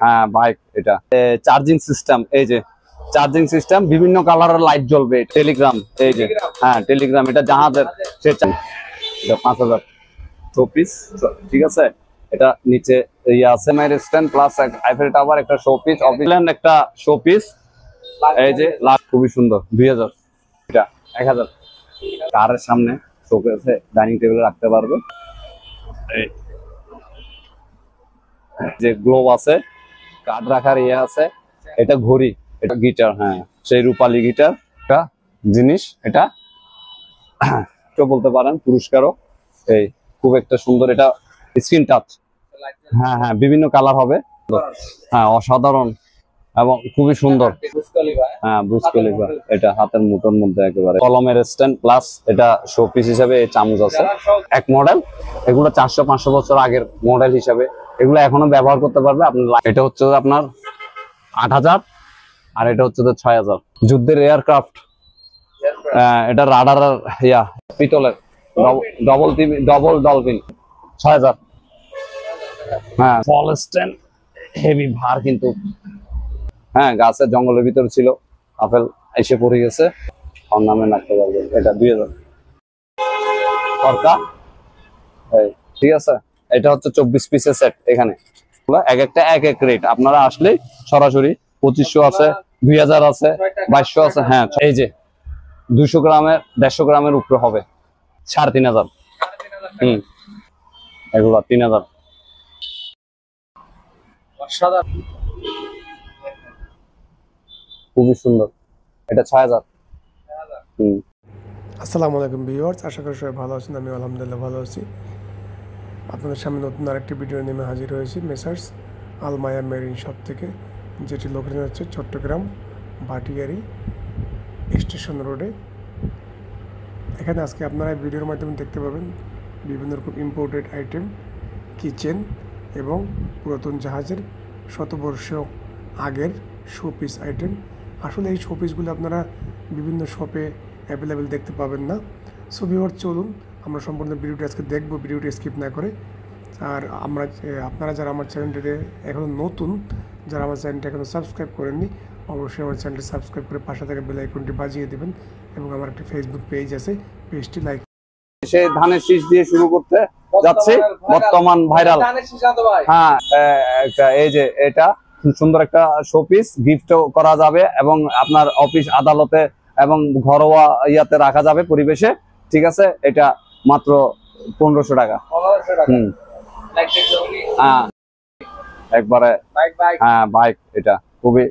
হ্যাঁ বাইক, এটা charging system, এই যে চার্জিং সিস্টেম, বিভিন্ন কালারের লাইট জ্বলবে। টেলিগ্রাম, এই যে হ্যাঁ টেলিগ্রাম, এটা জাহাজের, এটা 5000 শোপিস, ঠিক আছে। এটা নিচে ইয়ে আছে মাইর স্ট্যান্ড প্লাস আইফেল টাওয়ার, একটা শোপিস, অফিসল্যান্ড একটা শোপিস, এই যে লাখ, খুবই সুন্দর। 2000, এটা 1000। কারের সামনে শোকেসে ডাইনিং টেবিলে রাখতে পারবে। এই যে গ্লোব আছে, কাঠ রাখার ইয়ে আছে, এটা ঘড়ি, এটা গিটার, হ্যাঁ সেই রূপালী গিটার, এটা জিনিস, এটা তো বলতে পারেন পুরস্কারও। এই খুব একটা সুন্দর, এটা স্ক্রিন টাচ, হ্যাঁ হ্যাঁ বিভিন্ন কালার হবে, হ্যাঁ অসাধারণ এবং খুবই সুন্দর। হ্যাঁ বুর্জ খলিফা, এটা হাতের মুঠোর মধ্যে একেবারে। কলমের স্ট্যান্ড প্লাস এটা শো পিস হিসাবে এই চামচ আছে, এক মডেল। এগুলো 400-500 বছর আগের মডেল হিসাবে, এগুলো এখনো ব্যবহার করতে পারবে আপনি। এটা হচ্ছে আপনার 8000, আর এটা হচ্ছে 6000। যুদ্ধের এয়ারক্রাফট, এটা রাডার ইয়া পিতলের, ডবল ডলফিন, 6000। হ্যাঁ ফল স্ট্যান্ড, হেভি ভার কিন্তু, হ্যাঁ গাছের জঙ্গলের ভিতরে ছিল, আপেল এসে পড়ে গেছে, নামে রাখতে পারবেন। এটা 2000 সরকার, ঠিক আছে। এটা হচ্ছে 24 পিসের সেট। এখানে এক একটা এক এক রেট, আপনারা আসলে সরাসরি 2500 আছে, 2000 আছে, 2200 আছে। হ্যাঁ এই যে 200 গ্রামের 150 গ্রামের উপরে হবে 3500। এগুলা 3000। খুবই সুন্দর, এটা 6000। আসসালামু আলাইকুম ভিউয়ার্স, আশা করি সবাই ভালো আছেন। আমি আলহামদুলিল্লাহ ভালো আছি। আপনাদের সামনে নতুন আরেকটি ভিডিও নিয়ে হাজির হয়েছি মেসার্স আলমায়া মেরিন শপ থেকে, যেটি লোকেশন হচ্ছে চট্টগ্রাম ভাটিয়ারি স্টেশন রোডে। এখানে আজকে আপনারা এই ভিডিওর মাধ্যমে দেখতে পাবেন বিভিন্ন রকম ইম্পোর্টেড আইটেম, কিচেন এবং পুরাতন জাহাজের শতবর্ষ আগের শোপিস আইটেম। আসলে এই শোপিসগুলো আপনারা বিভিন্ন শপে অ্যাভেলেবেল দেখতে পাবেন না। সো ভিউয়ার্স, চলুন আমরা সম্পূর্ণ ভিডিওটি আজকে দেখব, ভিডিওটি স্কিপ না করে। আর আপনারা যারা আমার চ্যানেলটিতে এখনও নতুন, যারা আমার চ্যানেলটি এখনও সাবস্ক্রাইব করেননি, অবশ্যই আমার চ্যানেলটি সাবস্ক্রাইব করে পাশে থাকা বেল আইকনটি বাজিয়ে দেবেন, এবং আমার একটা ফেসবুক পেজ আছে, পেজটি লাইক। সে ধানের শীষ দিয়ে শুরু করতে যাচ্ছে, বর্তমান ভাইরাল। হ্যাঁ এই যে এটা সুন্দর একটা শোপিস, গিফটও করা যাবে এবং আপনার অফিস আদালতে এবং ঘরোয়া ইয়াতে রাখা যাবে পরিবেশে, ঠিক আছে। এটা মাত্র 1500 টাকা। হ্যাঁ একবারে, হ্যাঁ বাইক, এটা খুবই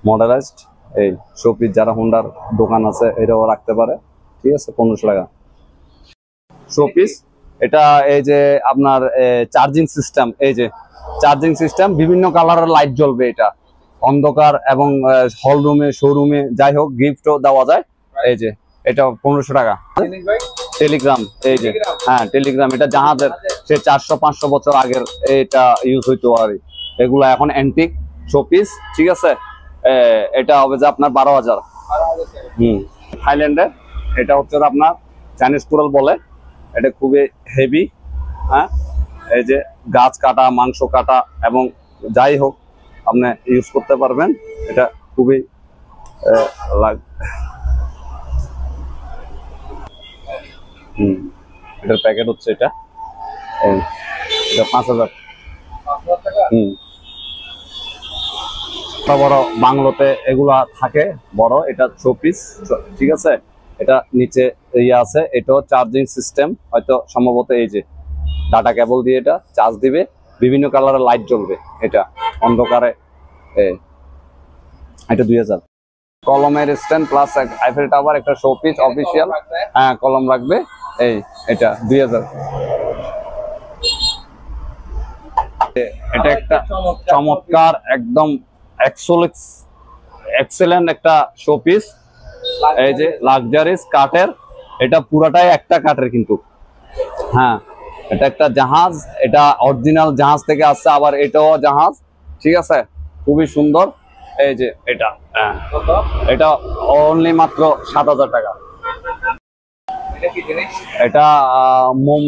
মডেলাইজড। এই শোপিস যারা হোন্ডার দোকান আছে এটাও রাখতে পারে, ঠিক আছে। 1500 টাকা শোপিস। এটা এই যে আপনার চার্জিং সিস্টেম, এই যে চার্জিং সিস্টেম, বিভিন্ন কালারের লাইট জ্বলবে। এটা অন্ধকার এবং হল রুমে, শোরুমে, যাই হোক গিফটও দেওয়া যায়। এই যে এটা 1500 টাকা। টেলিগ্রাম, এই যে হ্যাঁ টেলিগ্রাম, এটা জাহাজের, সে 400-500 বছর আগের এটা ইউজ হইতো আর। এগুলা এখন অ্যান্টিক শোপিস, ঠিক আছে। এটা হবে যে আপনার 12000। থাইল্যান্ডের, এটা হচ্ছে আপনার চাইনিজ কোরাল বলে, এটা খুবই হেভি। হ্যাঁ এই যে গাছ কাটা, মাংস কাটা এবং যাই হোক আপনি ইউজ করতে পারবেন। এটা খুবই এটার প্যাকেট হচ্ছে এটা 5000। বড় বাংলোতে এগুলা থাকে বড়, এটা শোপিস, ঠিক আছে। এটা নিচে ইয়ে আছে, এটাও চার্জিং সিস্টেম, হয়তো সম্ভবত এই যে ডাটা কেবল দিয়ে এটা চার্জ দিবে, বিভিন্ন কালারের লাইট জ্বলবে। এটা অন্ধকারে, এটা 2000। কলমের স্ট্যান্ড প্লাস আইফেল টাওয়ার, একটা শোপিস অফিসিয়াল, হ্যাঁ কলম রাখবে। এই এটা 2000। এটা একটা চমৎকার একদম এক্সেলেন্ট একটা শোপিস, এই যে লাক্সারিস কাঠের, এটা পুরাটাই একটা কাঠের কিন্তু। হ্যাঁ এটা একটা জাহাজ, এটা অরিজিনাল জাহাজ থেকে আসছে, আবার এটাও জাহাজ, ঠিক আছে। খুবই সুন্দর। এই যে এটা, এটা অনলি মাত্র 7000 টাকা। এটা মোম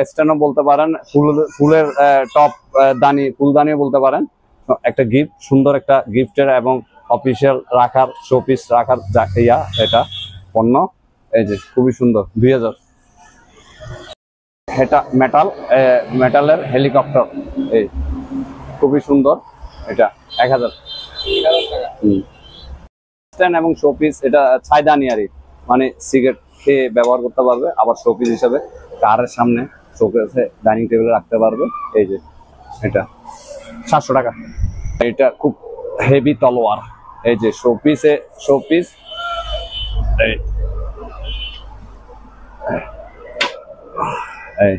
স্ট্যান্ডও বলতে পারেন, ফুলের টপ দানি, ফুলদানিও বলতে পারেন। একটা গিফট, সুন্দর একটা গিফটের এবং অফিসিয়াল রাখার, শোপিস রাখার ইয়া এটা পণ্য। এই যে খুবই সুন্দর, 2000। এটা মেটালের হেলিকপ্টার, এই খুবই সুন্দর, এটা 1000 স্ট্যান্ড এবং শোপিস। এটা ছাইদানিয়ারি, মানে সিগারেট খেয়ে ব্যবহার করতে পারবে, আবার শোপিস হিসাবে কারের সামনে শোকেসে ডাইনিং টেবিলে রাখতে পারবে। এই যে এটা 700 টাকা। এটা খুব হেভি তলোয়ার, এই যে শোপিস এই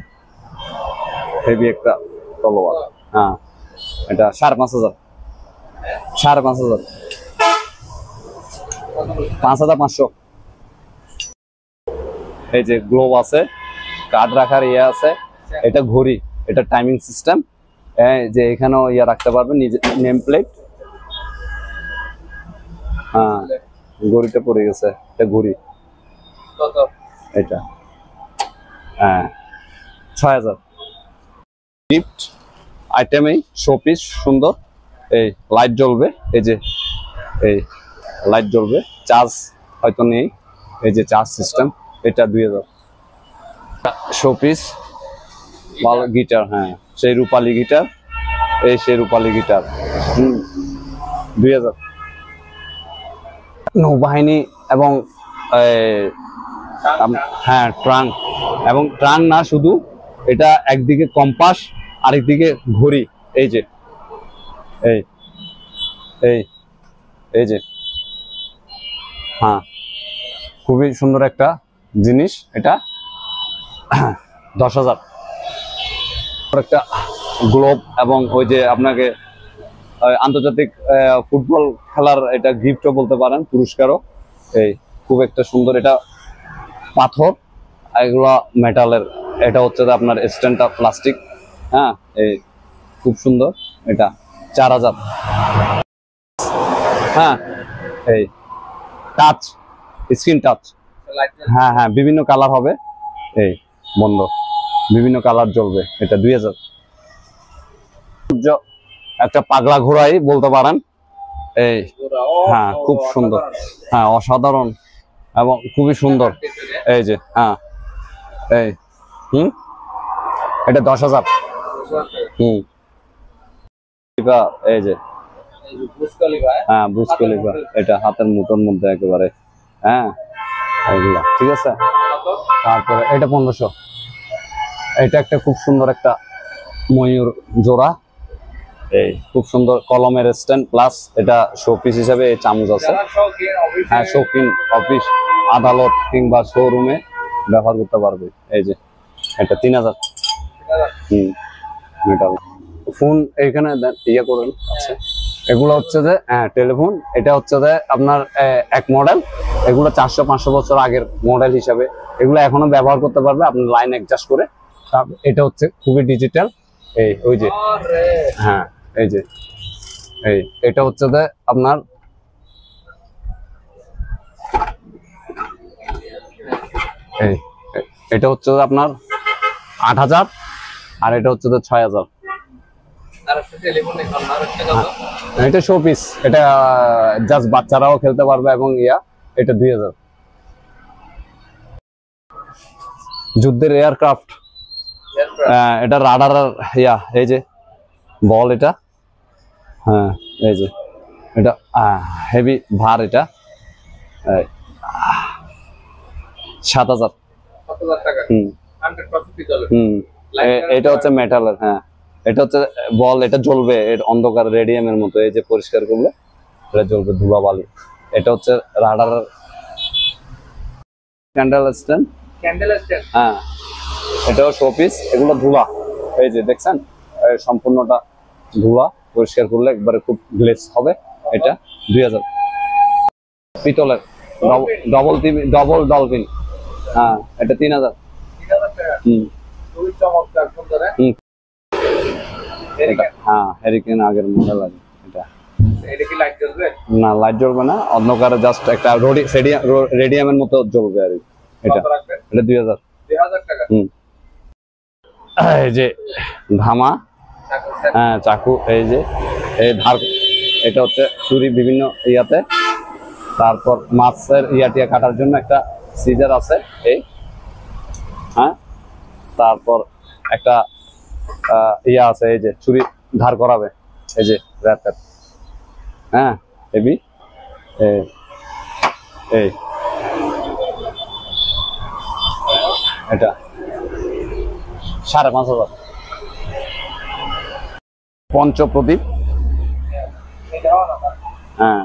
হেভি একটা তলোয়ার। হ্যাঁ, এটা 5,500 5,500। এই যে গ্লোভ আছে, কার্ড রাখার ইয়ে আছে, এটা ঘড়ি, এটা টাইমিং সিস্টেম। যে এখানেও ইয়ে রাখতে পারবে, নিজে নেম প্লেট। হ্যাঁ, ঘড়িটা পড়ে গেছে, এটা ঘড়ি, এটা হ্যাঁ 6,000। গিফট আইটেম, এই শোপিস সুন্দর, এই লাইট জ্বলবে, এই যে এই লাইট জ্বলবে, চার্জ হয়তো নেই, এই যে চার্জ সিস্টেম, এটা 2000। শোপিস ভালো গিটার, হ্যাঁ সেই রূপালী গিটার, এই সেই রূপালী গিটার 2000। নৌবাহিনী এবং হ্যাঁ ট্রাঙ্ক, এবং ট্রাঙ্ক না শুধু, এটা একদিকে কম্পাস আরেকদিকে ঘড়ি। এই যে এই এই এই যে হ্যাঁ, খুবই সুন্দর একটা জিনিস, এটা 10,000। একটা গ্লোব, এবং ওই যে আপনাকে আন্তর্জাতিক ফুটবল খেলার এটা গিফটও বলতে পারেন, পুরস্কারও। এই খুব একটা সুন্দর, এটা পাথর, এগুলা মেটালের। এটা হচ্ছে আপনার স্ট্যান্ডটা প্লাস্টিক। হ্যাঁ, এই খুব সুন্দর, এটা 4,000। হ্যাঁ, এই টাচ, স্ক্রিন টাচ, হ্যাঁ হ্যাঁ বিভিন্ন কালার হবে, এই বন্ধ, বিভিন্ন কালার জ্বলবে, এটা 2000। একটা পাগলা ঘোড়াই বলতে পারেন, এই হ্যাঁ খুব সুন্দর, হ্যাঁ অসাধারণ এবং খুবই সুন্দর। এই যে হ্যাঁ, এই এটা 10,000। এই যে হ্যাঁ বুর্জ খলিফা, এটা হাতের মুঠোর মধ্যে একেবারে। হ্যাঁ এগুলা ঠিক আছে। তারপরে এটা 1500। এটা একটা খুব সুন্দর একটা ময়ূর জোড়া, এই খুব সুন্দর কলমের স্ট্যান্ড, প্লাস এটা শোপিস হিসাবে এই চামচ আছে। হ্যাঁ, শৌখিন অফিস, আদালত কিংবা শোরুমে ব্যবহার করতে পারবে। এই যে এটা 3000। মেটাল ফোন এইখানে ইয়ে করেন আছে। এগুলো হচ্ছে যে টেলিফোন, এটা হচ্ছে যে আপনার এক মডেল, এগুলো 400-500 বছর আগের মডেল হিসাবে, এগুলো এখনো ব্যবহার করতে পারবে আপনি লাইন অ্যাডজাস্ট করে। এটা হচ্ছে খুবই ডিজিটাল, এই ওই যে হ্যাঁ এই যে এই এটা হচ্ছে যে আপনার এই এটা হচ্ছে যে আপনার 8,000, আর এটা হচ্ছে যে 6,000। এটা শোপিস, এটা জাস্ট বাচ্চারাও খেলতে পারবে, এবং ইয়া এটা 2000। যুদ্ধের এয়ারক্রাফট, এটা রাডার ইয়া, এই যে বল, এটা হ্যাঁ এই যে এটা হেভি ভার, এটা 7,000। এটা হচ্ছে মেটালের, হ্যাঁ এটা হচ্ছে বল, এটা জ্বলবে, এটা অন্ধকার রেডিয়ামের মতো, এই যে পরিষ্কার করলে এটা জ্বলবে, ধুলাবালি। এটা হচ্ছে রাডার ক্যান্ডেল স্ট্যান্ড, হ্যাঁ এটাও শোপিস। এগুলো ধুলা, এই যে দেখছেন সম্পূর্ণটা ধুলা, পরিষ্কার করলে একবারে খুব গ্লেজ হবে। এটা 2000। পিতলের ডবল ডলফিন, হ্যাঁ এটা 3000। হ্যাঁ হেরিকেন আগের মডেল আছে এটা। না লাইট জ্বলবে না, অন্ধকারে জাস্ট একটা রেডিয়ামের মতো জ্বলবে আর কি। এটা 2000 টাকা। এই যে ধামা, হ্যাঁ চাকু, এই যে এই ধার, এটা হচ্ছে ছুরি বিভিন্ন ইয়াতে। তারপর মাছের টিয়া কাটার জন্য একটা সিজার আছে এই, হ্যাঁ। তারপর একটা ইয়া আছে, এই যে ছুরি ধার করাবে, এই যে রাতের, হ্যাঁ এবি এই এটা 5,500। পঞ্চপ্রদীপ, হ্যাঁ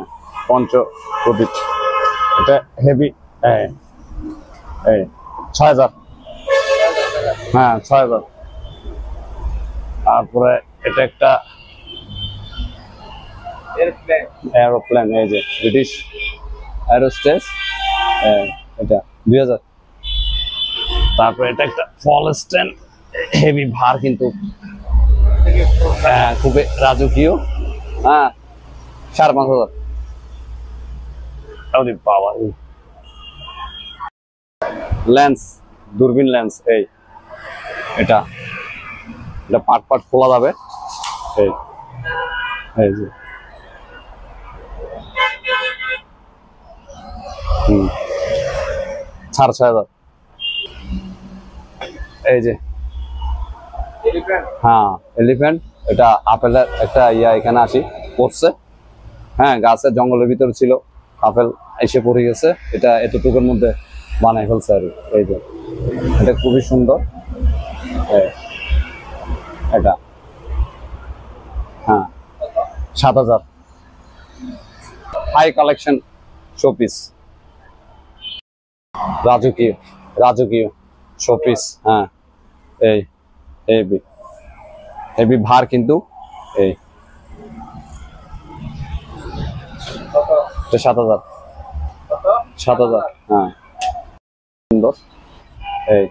পঞ্চপ্রদীপ, এটা হেভি, এই 6,000, হ্যাঁ 6,000। তারপরে এটা একটা এরোপ্লেন, এই যে ব্রিটিশ এরোস্টেস, এটা 2,000। তারপরে এটা একটা ফল স্ট্যান্ড, হেভি ভার কিন্তু, খুবই রাজকীয়, হ্যাঁ 5,500। বাবা, লেন্স, দূরবীন লেন্স, এটা পাট পাট খোলা যাবে, এই যে 6,500। এই যে হ্যাঁ এলিফ্যান্ট, এটা আপেলের একটা এখানে আসি পড়ছে, হ্যাঁ গাছের জঙ্গলের ভিতরে ছিল, আপেল এসে পড়ে গেছে, এটা এতটুকুর মধ্যে বানাই ফেলছে আর এই যে, এটা খুবই সুন্দর। এটা হ্যাঁ 7,000। হাই কালেকশন শোপিস, রাজকীয় শোপিস, হ্যাঁ এই হেভি ভার কিন্তু, এই 7,000, হ্যাঁ সুন্দর, এই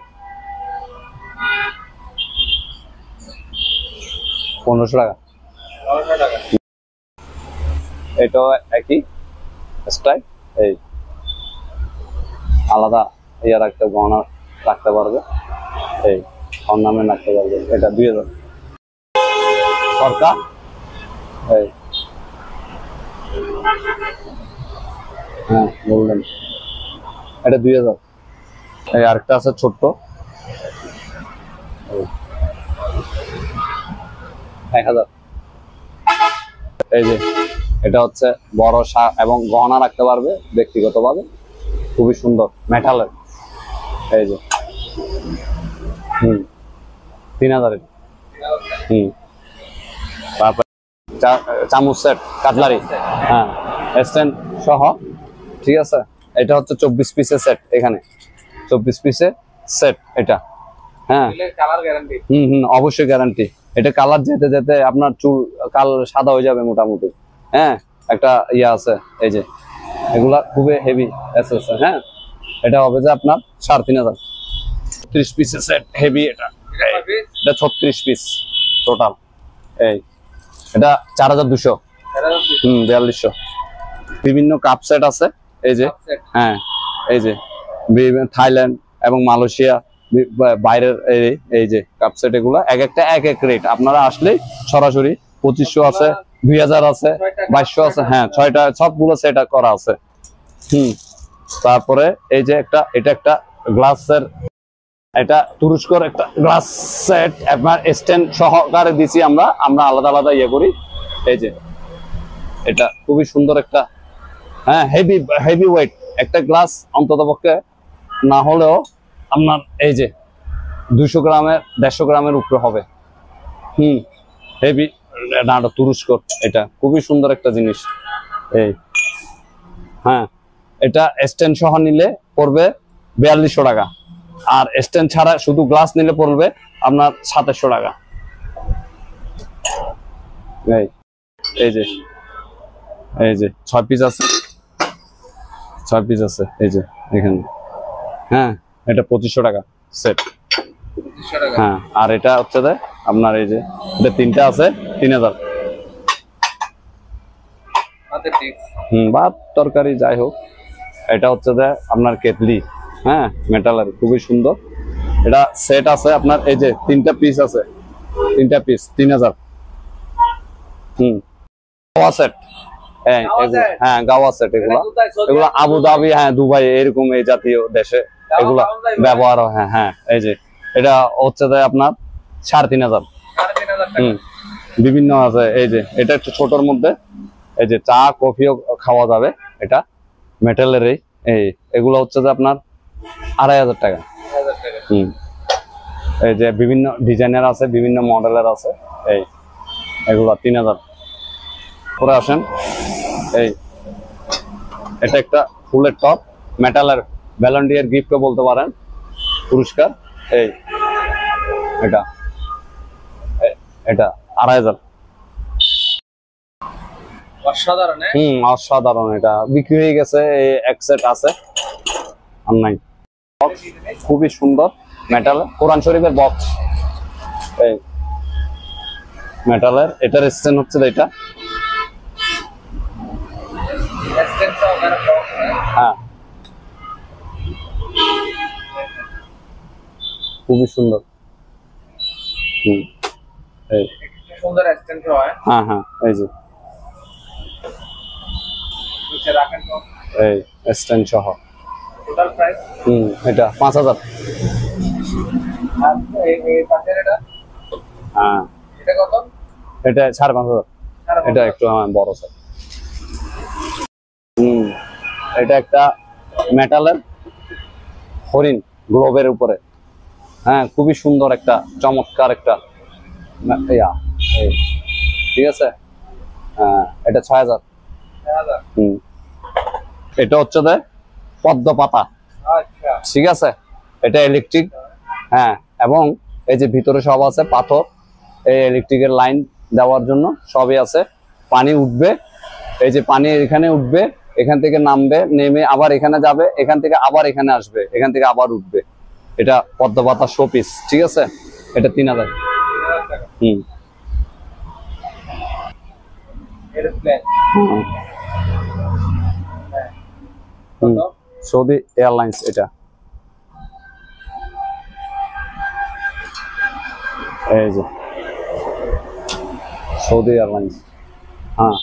1,500 টাকা। এটাও একই স্টাইল, এই আলাদা রাখতে, গহনা রাখতে পারবে, এই অর্নামেন্ট রাখতে পারবে, এটা 2,000। সরকার, এই হ্যাঁ বললেন, এটা 2,000। এই আরেকটা আছে ছোট্ট, 1,000। এই যে এটা হচ্ছে বড় এবং গহনা রাখতে পারবে ব্যক্তিগতভাবে, খুবই সুন্দর, মেটালের, এই যে 3,000। তারপর চামচ সেট, কাটলারি, হ্যাঁ স্ট্যান্ড সহ, ঠিক আছে। এটা হচ্ছে 24 পিসের সেট, এখানে 24 পিসের সেট এটা, হ্যাঁ অবশ্যই গ্যারান্টি। এটা কালার যেতে যেতে আপনার চুল কাল সাদা হয়ে যাবে মোটামুটি, হ্যাঁ একটা আছে, এই যে এগুলা খুবই হেভি আছে, হ্যাঁ এটা হবে যে আপনার 3,500। 30 পিসের সেট হেভি, এটা 36 পিস টোটাল, এই এটা 4,200, 4,200। বিভিন্ন কাপ সেট আছে, এই যে হ্যাঁ এই যে থাইল্যান্ড এবং মালয়েশিয়া বাইরের, এই যে কাপ সেট, এগুলো এক একটা এক এক রেট। আপনারা আসলে সরাসরি 2,500 আছে, 2,000 আছে, 2,200 আছে, হ্যাঁ 6টা সবগুলো সেট করা আছে। তারপরে এই যে এটা একটা গ্লাসের, এটা তুরস্কর একটা গ্লাস সেট, আপনার স্ট্যান্ড সহকারে দিছি আমরা আলাদা আলাদা করি। এই যে এটা খুবই সুন্দর একটা, হ্যাঁ হেভি ওয়েট একটা গ্লাস, অন্তত পক্ষে না হলেও আপনার এই যে 200 গ্রামের 150 গ্রামের উপরে হবে। হেভি, না তুরস্কর, এটা খুবই সুন্দর একটা জিনিস। এই হ্যাঁ এটা স্ট্যান্ড সহ নিলে পড়বে 4,200 টাকা, আর স্ট্যান্ড ছাড়া শুধু গ্লাস নিলে পড়বে আপনার 2,700 টাকা। এই যে 6 পিস আছে, 6 পিস আছে, এই যে এখানে, হ্যাঁ এটা 2,500 টাকা সেট, হ্যাঁ। আর এটা হচ্ছে যে আপনার এই যে এটা 3টা আছে 3,000। ভাত তরকারি যাই হোক, এটা হচ্ছে যে আপনার কেটলি, হ্যাঁ মেটালের খুবই সুন্দর। এটা সেট আছে আপনার, এই যে 3টা পিস আছে, 3টা পিস 3000। গাওয়া সেট, হ্যাঁ গাওয়া সেট, এগুলো আবুধাবি, হ্যাঁ দুবাই, এরকম এই জাতীয় দেশে এগুলা ব্যবহার হয়। হ্যাঁ হ্যাঁ, এই যে এটা হচ্ছে আপনার 3500। বিভিন্ন আছে, এই যে এটা একটু ছোটর মধ্যে, এই যে চা কফিও খাওয়া যাবে। এটা মেটালের এই এগুলো হচ্ছে যে আপনার 2500 টাকা। এই যে বিভিন্ন ডিজাইনের আছে, বিভিন্ন মডেলের আছে, এই এগুলো 3000। পরে আসেন, এই এটা একটা ফুলের টপ, মেটালের ভ্যালেন্টিয়ার গিফটও বলতে পারেন, পুরস্কার। এই এটা এটা 2500। অসাধারণ। অসাধারণ, এটা বিক্রি হয়ে গেছে, এক সেট আছে আর নাই। খুবই সুন্দর মেটাল, কোরআন শরীফের বক্স, এই মেটালের। এটার স্ট্যান্ড হচ্ছে এটা, হ্যাঁ খুবই সুন্দর। এই সুন্দর স্ট্যান্ড হয়। হ্যাঁ হ্যাঁ, এই যে এই স্ট্যান্ড সহ। টোটাল প্রাইস এটা 5000। হ্যাঁ এটা কত? এটা 5500। এটা একটু বড় স্যার। এটা একটা মেটালের হরিণ গ্লোবের উপরে, হ্যাঁ খুবই সুন্দর একটা চমৎকার একটা ঠিক আছে। এটা 6000। এটা হচ্ছে পদ্ম পাতা, ঠিক আছে। এটা ইলেকট্রিক, হ্যাঁ, এবং এই যে ভিতরে সব আছে পাথর, এই ইলেকট্রিকের লাইন দেওয়ার জন্য সবই আছে। পানি উঠবে, এই যে পানি এখানে উঠবে, এখান থেকে নামবে, নেমে আবার এখানে যাবে, এখান থেকে আবার এখানে আসবে, এখান থেকে আবার উঠবে। এটা পদ্ম পাতা শোপিস, ঠিক আছে। এটা 3000। সৌদি এয়ারলাইন্স, এটা এই যে সৌদি এয়ারলাইন্স, হ্যাঁ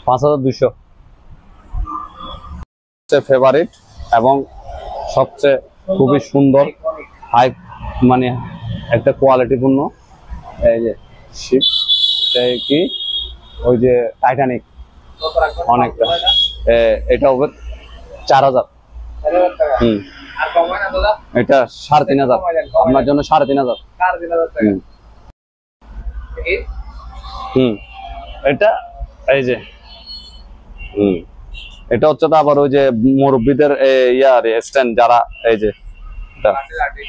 5200। ফেভারিট এবং সবচেয়ে খুবই সুন্দর, হাই মানে একটা কোয়ালিটিপূর্ণ, এই যে শিপ, কি ওই যে টাইটানিক অনেকটা। এটা হবে 4000। এটা 3500, আপনার জন্য 3500। এটা এই যে এটা হচ্ছে তো আবার ওই যে মুরব্বীদের ইয়ার স্ট্যান্ড, যারা এই যে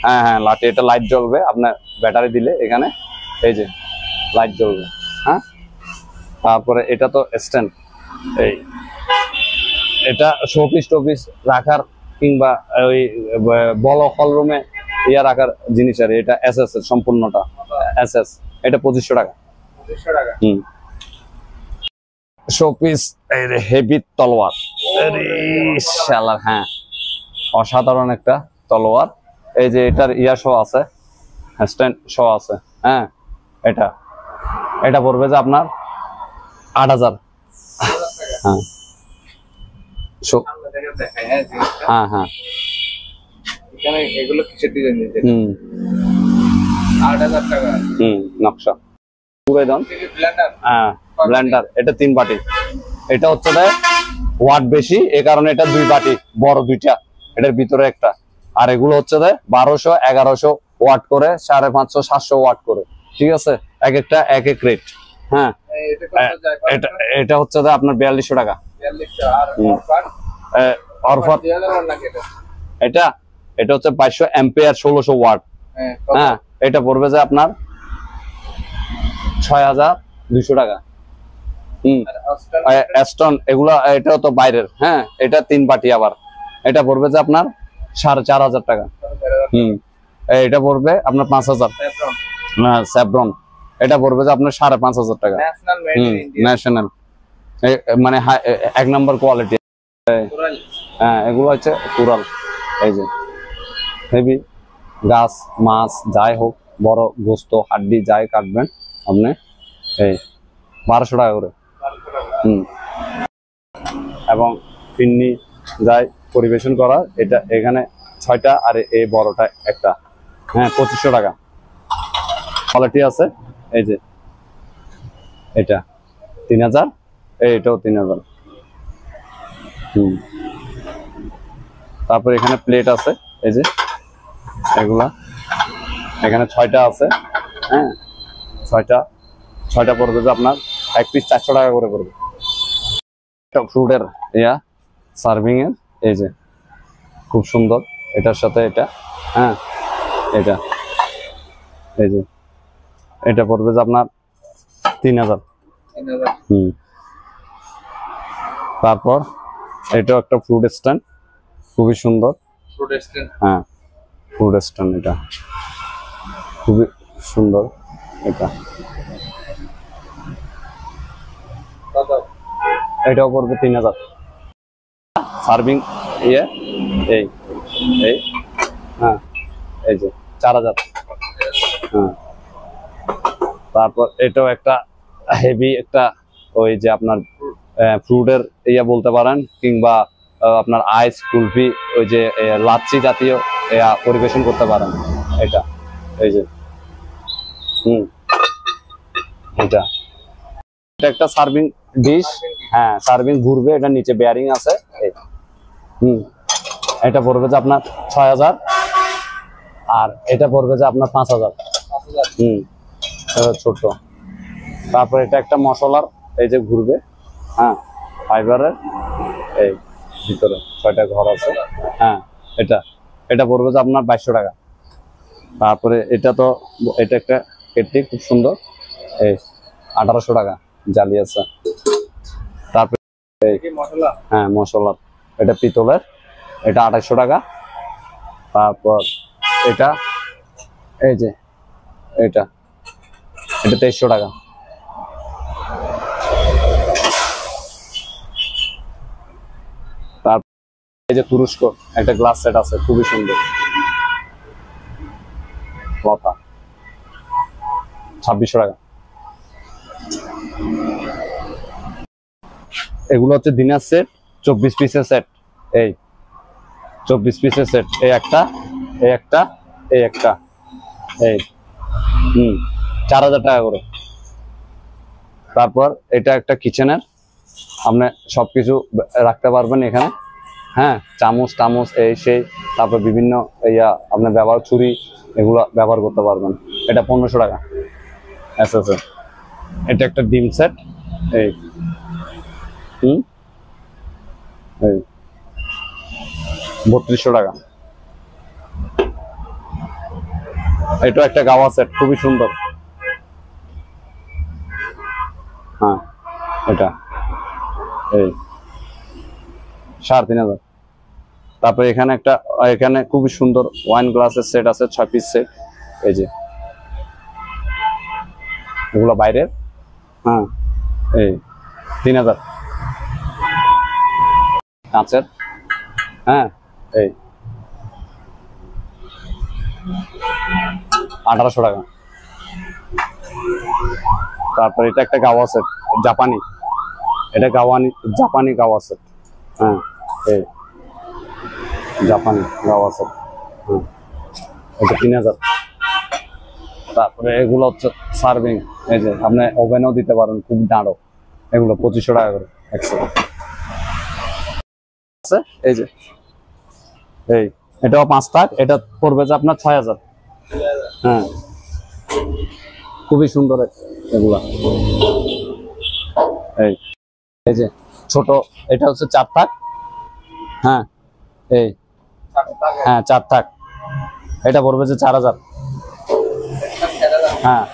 হ্যাঁ হ্যাঁ লাঠি, এটা লাইট জ্বলবে আপনার ব্যাটারি দিলে, এখানে এই যে লাইট জ্বলবে। হ্যাঁ, তারপরে এটা তো স্ট্যান্ড, এই এটা শোপিস টোপিস রাখার, কিংবা ওই বল হল রুমে ইয়া রাখার জিনিস। আর এটা এসএস এর সম্পূর্ণটা এসএস। এটা 2500 টাকা। শোপিস, এই হেভি তলোয়ার, শালা, হ্যাঁ অসাধারণ একটা তলোয়ার। এই যে এটার ইয়া শো আছে, স্ট্যান্ড শো আছে। হ্যাঁ, এটা এটা পড়বে যে আপনার 8000। হ্যাঁ হ্যাঁ হ্যাঁ, এগুলো কিসের ডিজাইন? 8000 টাকা। নকশা পুরো দাম। হ্যাঁ ব্লেন্ডার, এটা 3 বাটি। এটা হচ্ছে ওয়াট বেশি, এ কারণে এটা 2 বাটি বড়, 2টা এটার ভিতরে একটা। আর এগুলো হচ্ছে 1200 1100 ওয়াট করে, 550 700 ওয়াট করে, ঠিক আছে। এক একটা এক এক রেট। হ্যাঁ, এটা হচ্ছে আপনার 4200 টাকা। এটা এটা হচ্ছে 2200 অ্যাম্পিয়ার, 1600 ওয়াট। হ্যাঁ, এটা পড়বে যে আপনার 6200 টাকা। অ্যাস্টন এগুলা, এটাও তো বাইরের। হ্যাঁ, এটা 3 বাটি আবার, এটা পড়বে যে আপনার 4500 টাকা। এটা পড়বে আপনার 5000। না, স্যাভরন, এটা পড়বে যে আপনার 5500 টাকা। ন্যাশনাল। মানে এক নম্বর কোয়ালিটি। কোরাল হ্যাঁ, এগুলো হচ্ছে কুরাল। এই যে হেভি গাছ মাছ যাই হোক, বড় গোস্ত হাড্ডি যাই কাটবেন আপনি, এই 1200 টাকা করে। এবং ফিন্নি যাই পরিবেশন করা, এটা এখানে 6টা আর এই বড়টা একটা, হ্যাঁ 2500 টাকা কোয়ালিটি আছে। এই যে এটা 3000, এইটাও 3000। তারপর এখানে প্লেট আছে, এই যে এগুলা এখানে 6টা আছে। হ্যাঁ 6টা পড়বে যে আপনার এক পিস 400 টাকা করে পড়বে। ফ্রুটের সার্ভিং এর, এই যে খুব সুন্দর, এটার সাথে এটা, হ্যাঁ এটা এই যে এটা পড়বে যে আপনার 3000। তারপর এটাও একটা ফ্রুট স্ট্যান্ড, খুবই সুন্দর। ফ্রুট স্ট্যান্ড, হ্যাঁ ফ্রুট স্ট্যান্ড, এটা খুবই সুন্দর। এটা এটাও পড়বে 3000। সার্ভিং এই এই হ্যাঁ এই যে 4000। হ্যাঁ তারপর এটাও একটা হেভি একটা, ওই যে আপনার ফ্রুটের বলতে পারেন, কিংবা আপনার আইস কুলফি, ওই যে লাচ্ছি জাতীয় পরিবেশন করতে পারেন। এটা এই যে এটা একটা সার্ভিং ডিশ। হ্যাঁ সার্ভিং ঘুরবে, এটা নিচে বেয়ারিং আছে। এটা পড়বে যে আপনার 6000, আর এটা পড়বে যে আপনার 5000। ছোট। তারপর এটা একটা মশলার, এই যে ঘুরবে, হ্যাঁ ফাইবারের, এই ভিতরে 6টা ঘর আছে। হ্যাঁ এটা পড়বে যে আপনার 2200 টাকা। তারপরে এটা তো এটা একটা কেটলি, খুব সুন্দর, এই 1800 টাকা জালি আছে। তারপরে হ্যাঁ মশলার, এটা পিতলের, এটা 2800 টাকা। তারপর এটা এই যে এটা 2300 টাকা। তারপর এই যে তুরস্ক একটা গ্লাস সেট আছে, খুবই সুন্দর, লতা 2600 টাকা। এগুলো হচ্ছে দিনার সেট, 24 পিসের সেট। এই 24 পিসের সেট, এই একটা, এই একটা, এই একটা, এই 4000 টাকা করে। তারপর এটা একটা কিচেনের, আপনি সবকিছু রাখতে পারবেন এখানে। হ্যাঁ চামচ টামচ এই সেই, তারপর বিভিন্ন আপনি ব্যবহার ছুরি এগুলো ব্যবহার করতে পারবেন। এটা 1500 টাকা। আচ্ছা আচ্ছা, এটা একটা ডিম সেট, এই এই 3200 টাকা। এটা একটা গাওয়া সেট, খুবই সুন্দর। হ্যাঁ এটা এই 3500। তারপরে এখানে একটা, এখানে খুবই সুন্দর ওয়াইন গ্লাসের সেট আছে, 6 পিস সেট। এই যে এগুলো বাইরের, হ্যাঁ এই 3000। কাঁচের, হ্যাঁ এই 1800 টাকা। তারপর এটা একটা গাওয়া সেট, জাপানি, এটা জাপানি গাওয়া সেট। হ্যাঁ এই জাপানি গাওয়া সেট, হ্যাঁ এটা 3000। তারপরে এগুলো হচ্ছে সার্ভিং, এই যে আপনি ওভেনেও দিতে পারেন, খুব দাঁড়ো। এগুলো 2500 টাকা করে একশো। এই যে এটাও 5 থাক, এটা পড়বে যে আপনার 6000। হ্যাঁ খুবই সুন্দর এগুলা। এই যে ছোট, এটা হচ্ছে 4 থাক। হ্যাঁ এই হ্যাঁ 4 থাক, এটা পড়বে যে 4000। হ্যাঁ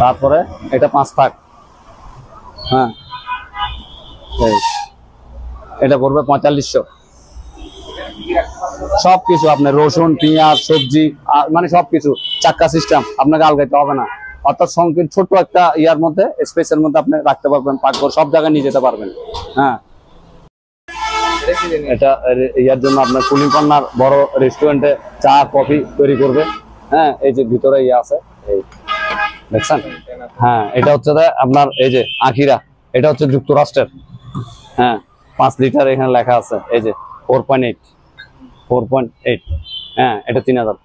তারপরে এটা 5 থাক। হ্যাঁ এই এটা পড়বে 4500। সবকিছু আপনার রসুন পেঁয়াজ সবজি মানে সবকিছু চাক্কা সিস্টেম, আপনাকে আলগাইতে হবে না। অর্থাৎ সংকীর্ণ ছোট একটা ইয়ার মধ্যে স্পেসের মধ্যে আপনি রাখতে পারবেন, পাকঘর সব জায়গায় নিয়ে যেতে পারবেন। হ্যাঁ, এটা ইয়ার জন্য আপনার কুলিং কর্নার, বড় রেস্টুরেন্টে চা কফি তৈরি করবে। হ্যাঁ, এই যে ভিতরে ইয়ে আছে, এই দেখছেন। হ্যাঁ, এটা হচ্ছে আপনার এই যে আখিরা, এটা হচ্ছে যুক্তরাষ্ট্রের। হ্যাঁ, 5 লিটার এখানে লেখা আছে, এই যে 4.8। হ্যাঁ, এটা 3000।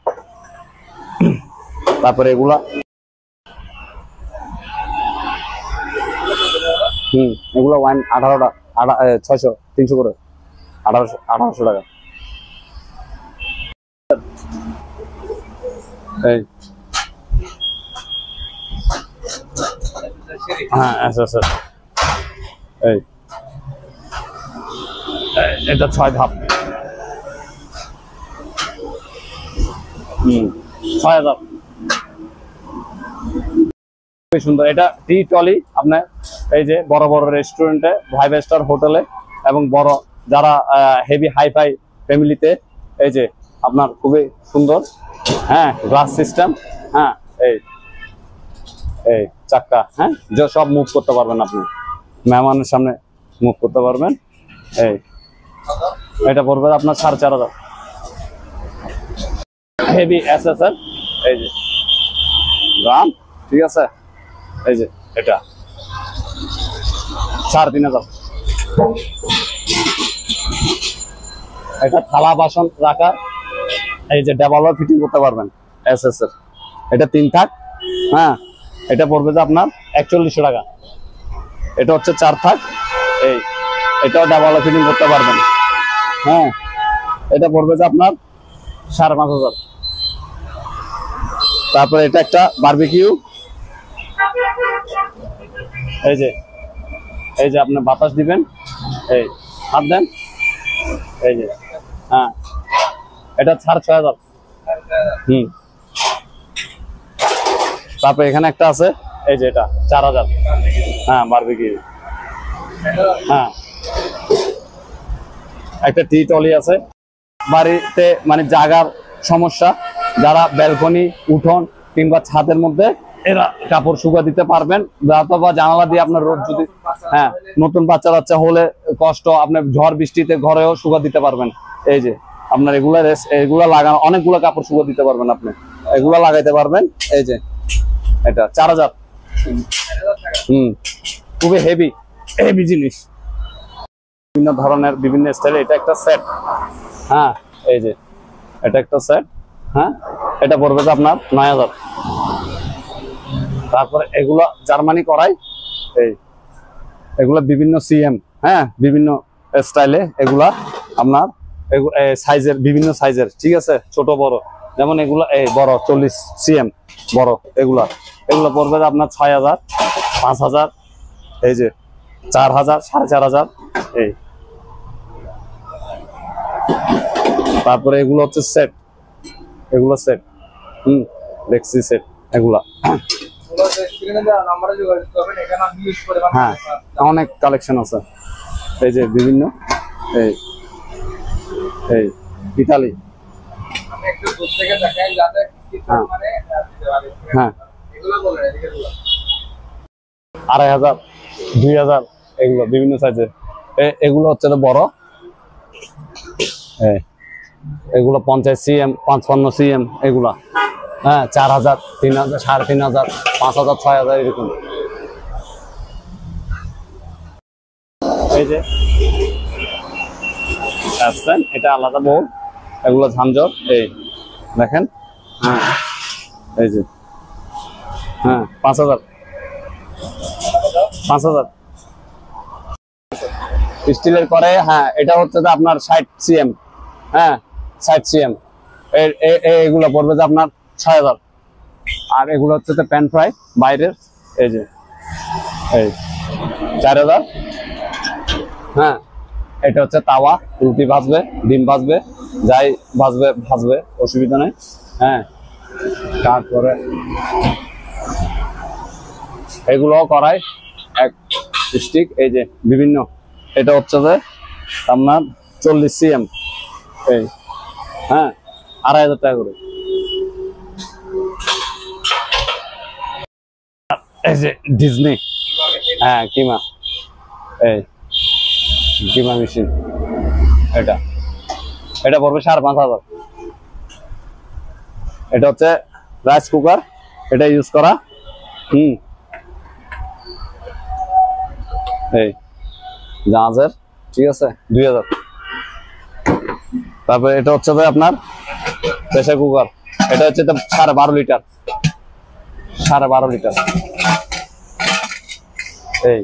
তারপরে এগুলা এগুলো ওয়াইন 18টা 600 300 করে 1800 টাকা। এই হ্যাঁ আচ্ছা স্যার, এই এটা 6 ধাপ। 6000। খুবই সুন্দর। এটা টি টলি আপনার এই যে বড় বড় রেস্টুরেন্টে, 5 স্টার হোটেলে এবং বড় যারা হেভি হাইফাই ফ্যামিলিতে, এই যে আপনার খুবই সুন্দর। হ্যাঁ, গ্লাস সিস্টেম। হ্যাঁ, এই এই চাক্কা। হ্যাঁ, যে সব মুভ করতে পারবেন আপনি, মেহমানের সামনে মুভ করতে পারবেন। এই এটা পড়বে আপনার 4500। হেভি এসএসএল, এই যে গ্রাম, ঠিক আছে। এই যে এটা 3500। এটা থালা বাসন রাখা, এই যে ডেভেলপার ফিটিং করতে পারবেন এসএসএল। এটা 3 থাক। হ্যাঁ, এটা পড়বে যে আপনার 4100 টাকা। এটা হচ্ছে 4 থাক। এই এটাও ডেভেলপার ফিটিং করতে পারবেন। হ্যাঁ, এটা পড়বে যে আপনার 5500। তারপরে এটা একটা বারবিকিউ, এই যে আপনি বাতাস দিবেন, এই হাত দেন, এই যে। হ্যাঁ, এটা 6000। তারপরে এখানে একটা আছে, এই যে এটা 4000। হ্যাঁ, বারবিকিউ। হ্যাঁ, একটা টি টলি আছে। বাড়িতে মানে জায়গার সমস্যা, যারা ব্যালকনি, উঠোন কিংবা ছাদের মধ্যে এরা কাপড় শুকা দিতে পারবেন, অথবা জানালা দিয়ে আপনার রোদ যদি, হ্যাঁ, নতুন বাচ্চা হলে কষ্ট, আপনার ঝড় বৃষ্টিতে ঘরেও শুকা দিতে পারবেন। এই যে আপনার এগুলা লাগানো, অনেকগুলো কাপড় শুকা দিতে পারবেন আপনি, এগুলা লাগাইতে পারবেন। এই যে এটা 4000। খুবই হেভি জিনিস, বিভিন্ন ধরনের, বিভিন্ন স্টাইলে। এটা একটা সেট। হ্যাঁ, এই যে এটা একটা সেট। হ্যাঁ, এটা পড়বে যে আপনার 9000। তারপরে এগুলা জার্মানি করাই, এই এগুলা বিভিন্ন সিএম, হ্যাঁ, বিভিন্ন স্টাইলে। এগুলা আপনার সাইজের, বিভিন্ন সাইজের, ঠিক আছে, ছোট বড়। যেমন এগুলা এই বড় 40 সিএম বড়, এগুলা পড়বে যে আপনার 6000, 5000, এই যে 4000, 4500। এই তারপরে এগুলো হচ্ছে সেট, এগুলো সেট। লেক্সি সেট এগুলা। হ্যাঁ, অনেক কালেকশন আছে। এই যে বিভিন্ন, এই ইতালি। হ্যাঁ, 2500, 2000, এগুলো বিভিন্ন সাইজের। এগুলো হচ্ছে বড়, এগুলো 50 সিএম, 55 সিএম এগুলা। হ্যাঁ, 4000, 3000, 3500, 5000, 6000 এরকম। এই যে আসছেন, এটা আলাদা বোর্ড, এগুলো ঝামঝর। এই দেখেন। হ্যাঁ, এই যে। হ্যাঁ, 5000 স্টিলের করে। হ্যাঁ, এটা হচ্ছে যে আপনার 60 সিএম। হ্যাঁ, 60 সিএম। এগুলো পড়বে যে আপনার 6000। আর এগুলো হচ্ছে যে প্যান ফ্রাই বাইরের, এই যে এই 4000। হ্যাঁ, এটা হচ্ছে তাওয়া, রুটি ভাজবে, ডিম ভাজবে, যাই ভাজবে, অসুবিধা নেই। হ্যাঁ, তারপরে এগুলো করাই এক স্টিক, এই যে বিভিন্ন। এটা হচ্ছে যে আপনার 40 সিএম। এই হ্যাঁ, 2500 টাকা করে। এই যে ডিজনি, হ্যাঁ কিমা, এই কিমা মেশিন, এটা এটা পড়বে 5,500। এটা হচ্ছে রাইস কুকার, এটা ইউজ করা। এই জাহাজের, ঠিক আছে 2000। তারপরে এটা হচ্ছে ভাই আপনার প্রেসার কুকার, এটা হচ্ছে 12.5 লিটার, 12.5 লিটার। এই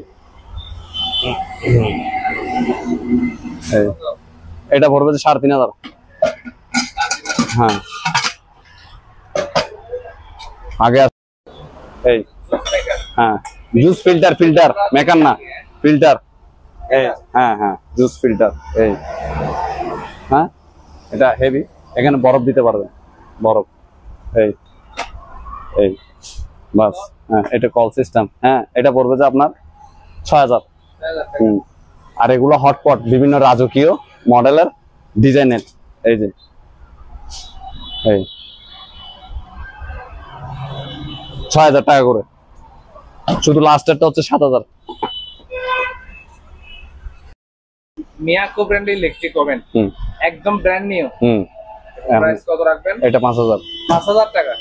এটা পড়বে 3,500। হ্যাঁ আগে এই হ্যাঁ জুস ফিল্টার, মেকার না ফিল্টার। এই হ্যাঁ হ্যাঁ জুস ফিল্টার। এই হ্যাঁ এটা হেভি, এখানে বরফ দিতে পারবে, বরফ। এই এই বাস। হ্যাঁ এটা কল সিস্টেম। হ্যাঁ এটা পড়বে যে আপনার 6,000। আর এগুলো হটপট, বিভিন্ন রাজকীয় মডেলের ডিজাইনের। এই যে এই 6,000 টাকা করে, শুধু লাস্টেরটা হচ্ছে 7,000। মিয়াকো ব্র্যান্ডের ইলেকট্রিক ওভেন, একদম ব্র্যান্ড নিউ। প্রাইস কত রাখবেন? এটা 5,000। 5,000 টাকা।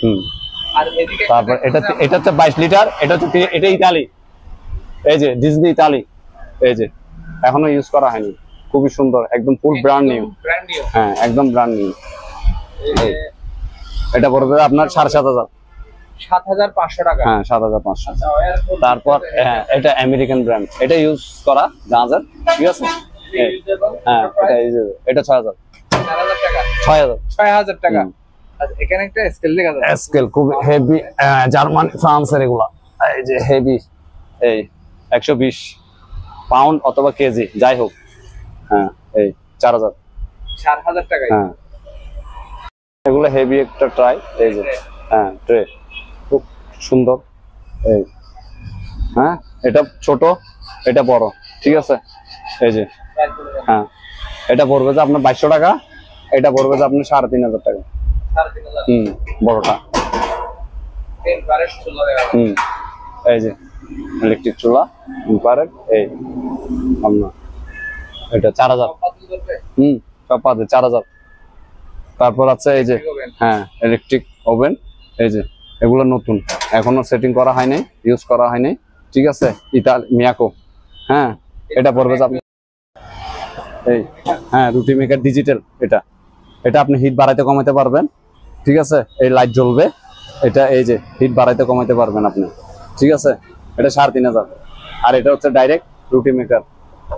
আর এদিকে তারপর এটা হচ্ছে 22 লিটার, এটা হচ্ছে এটা ইতালি, এই যে ডিজনি ইতালি। এই যে এখনো ইউজ করা হয়নি, খুবই সুন্দর, একদম ফুল ব্র্যান্ড নিউ। হ্যাঁ একদম ব্র্যান্ড নিউ। এটা পড়বে আপনার 7,500। 7,500 টাকা। হ্যাঁ 7,500। তারপর হ্যাঁ এটা আমেরিকান ব্র্যান্ড, এটা ইউজ করা জাহাজের, ঠিক আছে। হ্যাঁ এটা 6,000। 4,000 টাকা। 6,000। 6,000 টাকা। আচ্ছা এখানে একটা স্কেল লেখা আছে, স্কেল খুব হেভি, জার্মান ফ্রান্সের এগুলা। এই যে হেভি, এই 120 পাউন্ড অথবা কেজি যাই হোক। হ্যাঁ এই 4,000। 4,000 টাকা। হ্যাঁ এগুলো হেভি একটা ট্রাই। এই যে হ্যাঁ ট্রে খুব সুন্দর। এই হ্যাঁ এটা ছোট, এটা বড়, ঠিক আছে। এই যে হ্যাঁ এটা পড়বে যে আপনার 2,200 টাকা, এটা পড়বে যে আপনার 3,500 টাকা। 3,500। বড়টা। এই যে ইলেকট্রিক চুলা ইনফ্রারেড। এই আপনার এটা 4,000। সব পাচ্ছে 4,000। তারপর আছে এই যে হ্যাঁ ইলেকট্রিক ওভেন। এই যে এগুলো নতুন, এখনো সেটিং করা হয়নি, ইউজ করা হয়নি, ঠিক আছে। ইতালি মিয়াকো। হ্যাঁ এটা পড়বে যে আপনি এই হ্যাঁ রুটি মেকার ডিজিটাল। এটা আপনি হিট বাড়াইতে কমাইতে পারবেন, ঠিক আছে। এই লাইট জ্বলবে, এটা এই যে হিট বাড়াইতে কমাইতে পারবেন আপনি, ঠিক আছে। এটা 3,500। আর এটা হচ্ছে ডাইরেক্ট রুটি মেকার,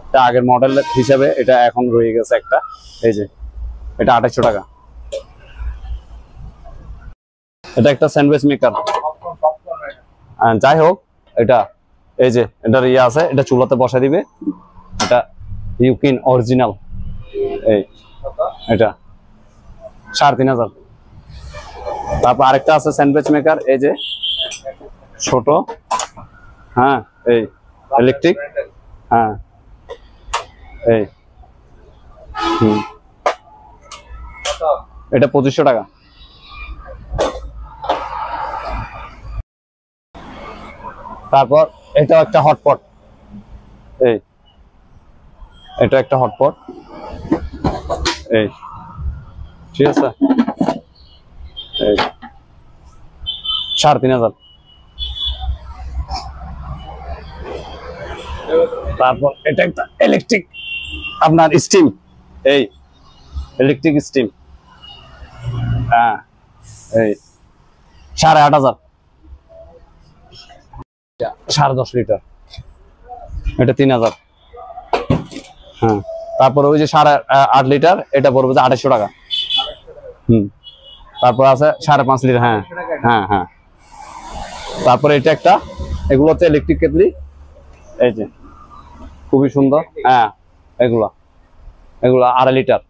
এটা আগের মডেল হিসাবে এটা এখন রয়ে গেছে একটা। এই যে এটা 2,800 টাকা। এটা একটা স্যান্ডউইচ মেকার, যাই হোক। এটা এই যে এটার ইয়ে আছে, এটা চুলাতে বসা দিবে। এটা ইউকিন অরিজিনাল। এই এটা 3,500। তারপর আরেকটা আছে স্যান্ডউইচ মেকার, এই যে ছোট। হ্যাঁ এই ইলেকট্রিক। হ্যাঁ এই এটা 2,500 টাকা। তারপর এটা একটা হটপট, এই এটা একটা হটপট। এই ঠিক আছে, এই 3,500। তারপর এটা একটা ইলেকট্রিক আপনার স্টিম, এই ইলেকট্রিক স্টিম। হ্যাঁ এই 8,500, 10.5 লিটার। এটা 3,000। হ্যাঁ তারপর ওই যে 8.5 লিটার, এটা পড়বে 2,200 টাকা। তারপর আছে 5.5 লিটার। হ্যাঁ হ্যাঁ হ্যাঁ। তারপরে এটা একটা, এগুলো হচ্ছে ইলেকট্রিক কেটলি। এই যে খুবই সুন্দর। হ্যাঁ এগুলা 2.5 লিটার,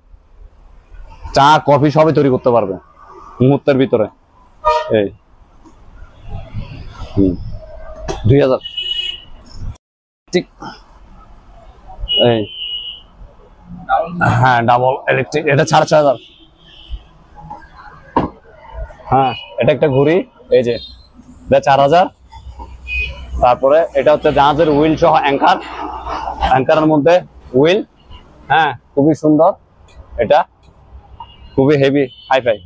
চা কফি সবই তৈরি করতে পারবে মুহূর্তের ভিতরে। এই 2,000। ঠিক এই হ্যাঁ ডাবল ইলেকট্রিক, এটা 6,500। হ্যাঁ এটা একটা ঘড়ি, এই যে 4,000। তারপরে এটা হচ্ছে জাহাজের হুইল সহ অ্যাঙ্কার, অ্যাঙ্কারের মধ্যে হুইল, হ্যাঁ খুবই সুন্দর, এটা খুবই হেভি হাইফাই।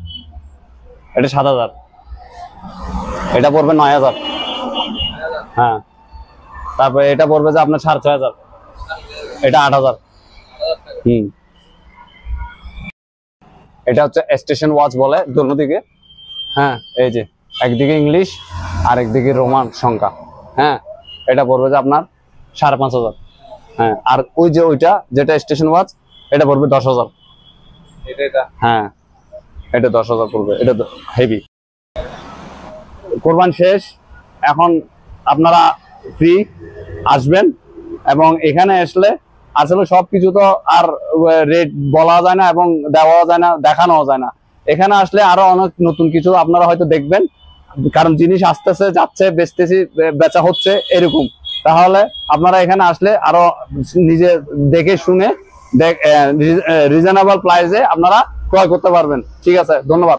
এটা 7,000, এটা পড়বে 9,000। হ্যাঁ, তারপরে এটা পড়বে যে আপনার 6,500, এটা 8,000। এটা হচ্ছে স্টেশন ওয়াচ বলে দোনো দিকে, হ্যাঁ এই যে একদিকে ইংলিশ আর একদিকে রোমান সংখ্যা, হ্যাঁ এটা পড়বে যে আপনার 5,500। হ্যাঁ, আর ওই যে ওইটা যেটা স্টেশন ওয়াচ এটা পড়বে 10,000। হ্যাঁ, এটা 10,000 পড়বে, এটা হেভি। কোরবান শেষ, এখন আপনারা ফ্রি আসবেন এবং এখানে আসলে আসলে সবকিছু তো আর রেট বলা যায় না এবং দেওয়া যায় না, দেখানো যায় না। এখানে আসলে আরো অনেক নতুন কিছু আপনারা হয়তো দেখবেন, কারণ জিনিস আসতেছে যাচ্ছে, বেচতেছি, বেচা হচ্ছে এরকম। তাহলে আপনারা এখানে আসলে আরো নিজে দেখে শুনে রিজনেবল প্রাইসে আপনারা ক্রয় করতে পারবেন। ঠিক আছে, ধন্যবাদ।